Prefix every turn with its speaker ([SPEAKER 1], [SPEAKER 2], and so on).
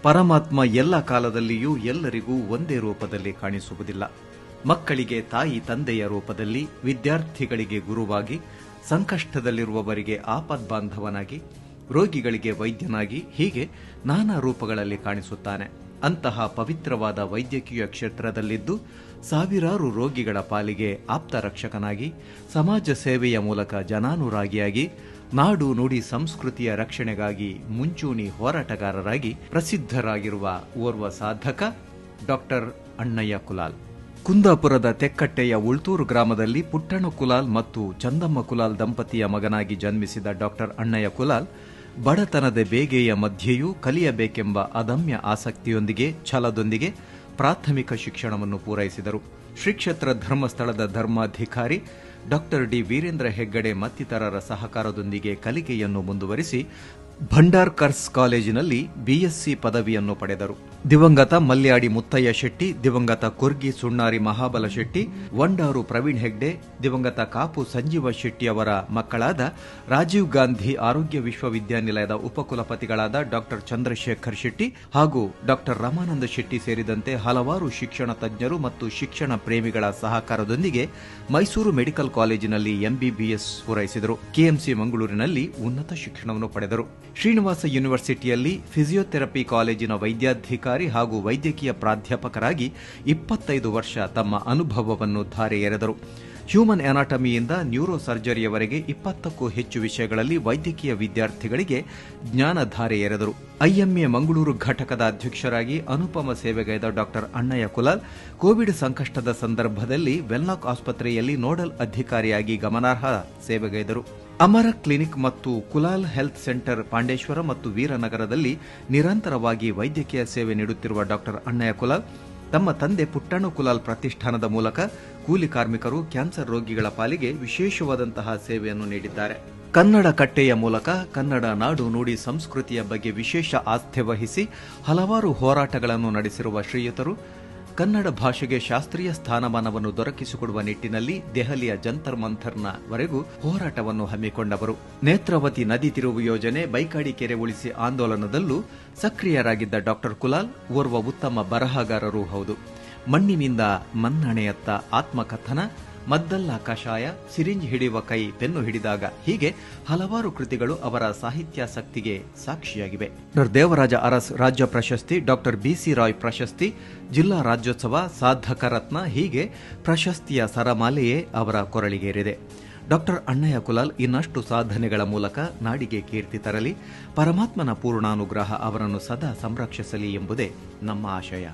[SPEAKER 1] ಪರಮಾತ್ಮ ಎಲ್ಲ ಕಾಲದಲ್ಲಿಯೂ ಎಲ್ಲರಿಗೂ ಒಂದೇ ರೂಪದಲ್ಲಿ ಕಾಣಿಸುವುದಿಲ್ಲ. ಮಕ್ಕಳಿಗೆ ತಾಯಿ ತಂದೆಯ ರೂಪದಲ್ಲಿ, ವಿದ್ಯಾರ್ಥಿಗಳಿಗೆ ಗುರುವಾಗಿ, ಸಂಕಷ್ಟದಲ್ಲಿರುವವರಿಗೆ ಆಪದ್ಬಾಂಧವನಾಗಿ, ರೋಗಿಗಳಿಗೆ ವೈದ್ಯನಾಗಿ, ಹೀಗೆ ನಾನಾ ರೂಪಗಳಲ್ಲಿ ಕಾಣಿಸುತ್ತಾನೆ. ಅಂತಹ ಪವಿತ್ರವಾದ ವೈದ್ಯಕೀಯ ಕ್ಷೇತ್ರದಲ್ಲಿದ್ದು ಸಾವಿರಾರು ರೋಗಿಗಳ ಪಾಲಿಗೆ ಆಪ್ತ ರಕ್ಷಕನಾಗಿ, ಸಮಾಜ ಸೇವೆಯ ಮೂಲಕ ಜನಾನುರಾಗಿಯಾಗಿ, ನಾಡು ನುಡಿ ಸಂಸ್ಕೃತಿಯ ರಕ್ಷಣೆಗಾಗಿ ಮುಂಚೂಣಿ ಹೋರಾಟಗಾರರಾಗಿ ಪ್ರಸಿದ್ಧರಾಗಿರುವ ಓರ್ವ ಸಾಧಕ ಡಾಕ್ಟರ್ ಅಣ್ಣಯ್ಯ ಕುಲಾಲ್. ಕುಂದಾಪುರದ ತೆಕ್ಕಟ್ಟೆಯ ಉಳ್ತೂರು ಗ್ರಾಮದಲ್ಲಿ ಪುಟ್ಟಣ ಕುಲಾಲ್ ಮತ್ತು ಚಂದಮ್ಮ ಕುಲಾಲ್ ದಂಪತಿಯ ಮಗನಾಗಿ ಜನ್ಮಿಸಿದ ಡಾಕ್ಟರ್ ಅಣ್ಣಯ್ಯ ಕುಲಾಲ್ ಬಡತನದ ಬೇಗೆಯ ಮಧ್ಯೆಯೂ ಕಲಿಯಬೇಕೆಂಬ ಅದಮ್ಯ ಆಸಕ್ತಿಯೊಂದಿಗೆ, ಛಲದೊಂದಿಗೆ ಪ್ರಾಥಮಿಕ ಶಿಕ್ಷಣವನ್ನು ಪೂರೈಸಿದರು. ಶ್ರೀಕ್ಷೇತ್ರ ಧರ್ಮಸ್ಥಳದ ಧರ್ಮಾಧಿಕಾರಿ ಡಾಕ್ಟರ್ ಡಿ ವೀರೇಂದ್ರ ಹೆಗ್ಗಡೆ ಮತ್ತಿತರರ ಸಹಕಾರದೊಂದಿಗೆ ಕಲಿಕೆಯನ್ನು ಮುಂದುವರಿಸಿ ಭಂಡಾರ್ಕರ್ಸ್ ಕಾಲೇಜಿನಲ್ಲಿ ಬಿಎಸ್ಸಿ ಪದವಿಯನ್ನು ಪಡೆದರು. ದಿವಂಗತ ಮಲ್ಯಾಡಿ ಮುತ್ತಯ್ಯ ಶೆಟ್ಟಿ, ದಿವಂಗತ ಕುರ್ಗಿ ಸುಣ್ಣಾರಿ ಮಹಾಬಲ ಶೆಟ್ಟಿ, ವಂಡಾರು ಪ್ರವೀಣ್ ಹೆಗ್ಡೆ, ದಿವಂಗತ ಕಾಪು ಸಂಜೀವ ಶೆಟ್ಟಿ ಅವರ ಮಕ್ಕಳಾದ ರಾಜೀವ್ ಗಾಂಧಿ ಆರೋಗ್ಯ ವಿಶ್ವವಿದ್ಯಾನಿಲಯದ ಉಪಕುಲಪತಿಗಳಾದ ಡಾಕ್ಟರ್ ಚಂದ್ರಶೇಖರ್ ಶೆಟ್ಟಿ ಹಾಗೂ ಡಾಕ್ಟರ್ ರಮಾನಂದ ಶೆಟ್ಟಿ ಸೇರಿದಂತೆ ಹಲವಾರು ಶಿಕ್ಷಣ ತಜ್ಞರು ಮತ್ತು ಶಿಕ್ಷಣ ಪ್ರೇಮಿಗಳ ಸಹಕಾರದೊಂದಿಗೆ ಮೈಸೂರು ಮೆಡಿಕಲ್ ಕಾಲೇಜಿನಲ್ಲಿ ಎಂಬಿಬಿಎಸ್ ಪೂರೈಸಿದರು. ಕೆಎಂಸಿ ಮಂಗಳೂರಿನಲ್ಲಿ ಉನ್ನತ ಶಿಕ್ಷಣವನ್ನು ಪಡೆದರು. ಶ್ರೀನಿವಾಸ ಯೂನಿವರ್ಸಿಟಿಯಲ್ಲಿ ಫಿಸಿಯೋಥೆರಪಿ ಕಾಲೇಜಿನ ವೈದ್ಯಾಧಿಕಾರಿ ಹಾಗೂ ವೈದ್ಯಕೀಯ ಪ್ರಾಧ್ಯಾಪಕರಾಗಿ 25 ವರ್ಷ ತಮ್ಮ ಅನುಭವವನ್ನು ಧಾರೆ ಎರೆದರು. ಹ್ಯೂಮನ್ ಅನಾಟಮಿಯಿಂದ ನ್ಯೂರೋ ಸರ್ಜರಿಯವರೆಗೆ 20ಕ್ಕೂ ಹೆಚ್ಚು ವಿಷಯಗಳಲ್ಲಿ ವೈದ್ಯಕೀಯ ವಿದ್ಯಾರ್ಥಿಗಳಿಗೆ ಜ್ಞಾನಧಾರೆ ಎರೆದರು. ಐಎಂಎ ಮಂಗಳೂರು ಘಟಕದ ಅಧ್ಯಕ್ಷರಾಗಿ ಅನುಪಮ ಸೇವೆಗೈದ ಡಾಕ್ಟರ್ ಅಣ್ಣಯ್ಯ ಕುಲಾಲ್ ಕೋವಿಡ್ ಸಂಕಷ್ಟದ ಸಂದರ್ಭದಲ್ಲಿ ವೆನ್ಲಾಕ್ ಆಸ್ಪತ್ರೆಯಲ್ಲಿ ನೋಡಲ್ ಅಧಿಕಾರಿಯಾಗಿ ಗಮನಾರ್ಹ ಸೇವೆಗೈದರು. ಅಮರ ಕ್ಲಿನಿಕ್ ಮತ್ತು ಕುಲಾಲ್ ಹೆಲ್ತ್ ಸೆಂಟರ್ ಪಾಂಡೇಶ್ವರ ಮತ್ತು ವೀರನಗರದಲ್ಲಿ ನಿರಂತರವಾಗಿ ವೈದ್ಯಕೀಯ ಸೇವೆ ನೀಡುತ್ತಿರುವ ಡಾಕ್ಟರ್ ಅಣ್ಣಯ್ಯ ಕುಲಾಲ್ ತಮ್ಮ ತಂದೆ ಪುಟ್ಟಣ ಕುಲಾಲ್ ಪ್ರತಿಷ್ಠಾನದ ಮೂಲಕ ಕೂಲಿ ಕಾರ್ಮಿಕರು, ಕ್ಯಾನ್ಸರ್ ರೋಗಿಗಳ ಪಾಲಿಗೆ ವಿಶೇಷವಾದಂತಹ ಸೇವೆಯನ್ನು ನೀಡಿದ್ದಾರೆ. ಕನ್ನಡ ಕಟ್ಟೆಯ ಮೂಲಕ ಕನ್ನಡ ನಾಡು ನುಡಿ ಸಂಸ್ಕೃತಿಯ ಬಗ್ಗೆ ವಿಶೇಷ ಆಸ್ಥೆ ವಹಿಸಿ ಹಲವಾರು ಹೋರಾಟಗಳನ್ನು ನಡೆಸಿರುವ ಶ್ರೀಯುತರು ಕನ್ನಡ ಭಾಷೆಗೆ ಶಾಸ್ತ್ರೀಯ ಸ್ಥಾನಮಾನವನ್ನು ದೊರಕಿಸಿಕೊಡುವ ನಿಟ್ಟಿನಲ್ಲಿ ದೆಹಲಿಯ ಜಂತರ್ ಮಂಥರ್ನ ವರೆಗೂ ಹೋರಾಟವನ್ನು ಹಮ್ಮಿಕೊಂಡವರು. ನೇತ್ರಾವತಿ ನದಿ ತಿರುವು ಯೋಜನೆ, ಬೈಕಾಡಿ ಕೆರೆ ಉಳಿಸಿ ಆಂದೋಲನದಲ್ಲೂ ಸಕ್ರಿಯರಾಗಿದ್ದ ಡಾಕ್ಟರ್ ಕುಲಾಲ್ ಓರ್ವ ಉತ್ತಮ ಬರಹಗಾರರೂ ಹೌದು. ಮಣ್ಣಿನಿಂದ ಮನ್ನಣೆಯತ್ತ ಆತ್ಮಕಥನ, ಮದ್ದಲ್ಲ ಕಷಾಯ, ಸಿರಿಂಜ್ ಹಿಡಿಯುವ ಕೈ ಪೆನ್ನು ಹಿಡಿದಾಗ, ಹೀಗೆ ಹಲವಾರು ಕೃತಿಗಳು ಅವರ ಸಾಹಿತ್ಯಾಸಕ್ತಿಗೆ ಸಾಕ್ಷಿಯಾಗಿವೆ. ಡಾಕ್ಟರ್ ದೇವರಾಜ ಅರಸ್ ರಾಜ್ಯ ಪ್ರಶಸ್ತಿ, ಡಾಕ್ಟರ್ ಬಿಸಿ ರಾಯ್ ಪ್ರಶಸ್ತಿ, ಜಿಲ್ಲಾ ರಾಜ್ಯೋತ್ಸವ, ಸಾಧಕ ರತ್ನ, ಹೀಗೆ ಪ್ರಶಸ್ತಿಯ ಸರಮಾಲೆಯೇ ಅವರ ಕೊರಳಿಗೇರಿದೆ. ಡಾಕ್ಟರ್ ಅಣ್ಣಯ್ಯ ಕುಲಾಲ್ ಇನ್ನಷ್ಟು ಸಾಧನೆಗಳ ಮೂಲಕ ನಾಡಿಗೆ ಕೀರ್ತಿ ತರಲಿ, ಪರಮಾತ್ಮನ ಪೂರ್ಣಾನುಗ್ರಹ ಅವರನ್ನು ಸದಾ ಸಂರಕ್ಷಿಸಲಿ ಎಂಬುದೇ ನಮ್ಮ ಆಶಯ.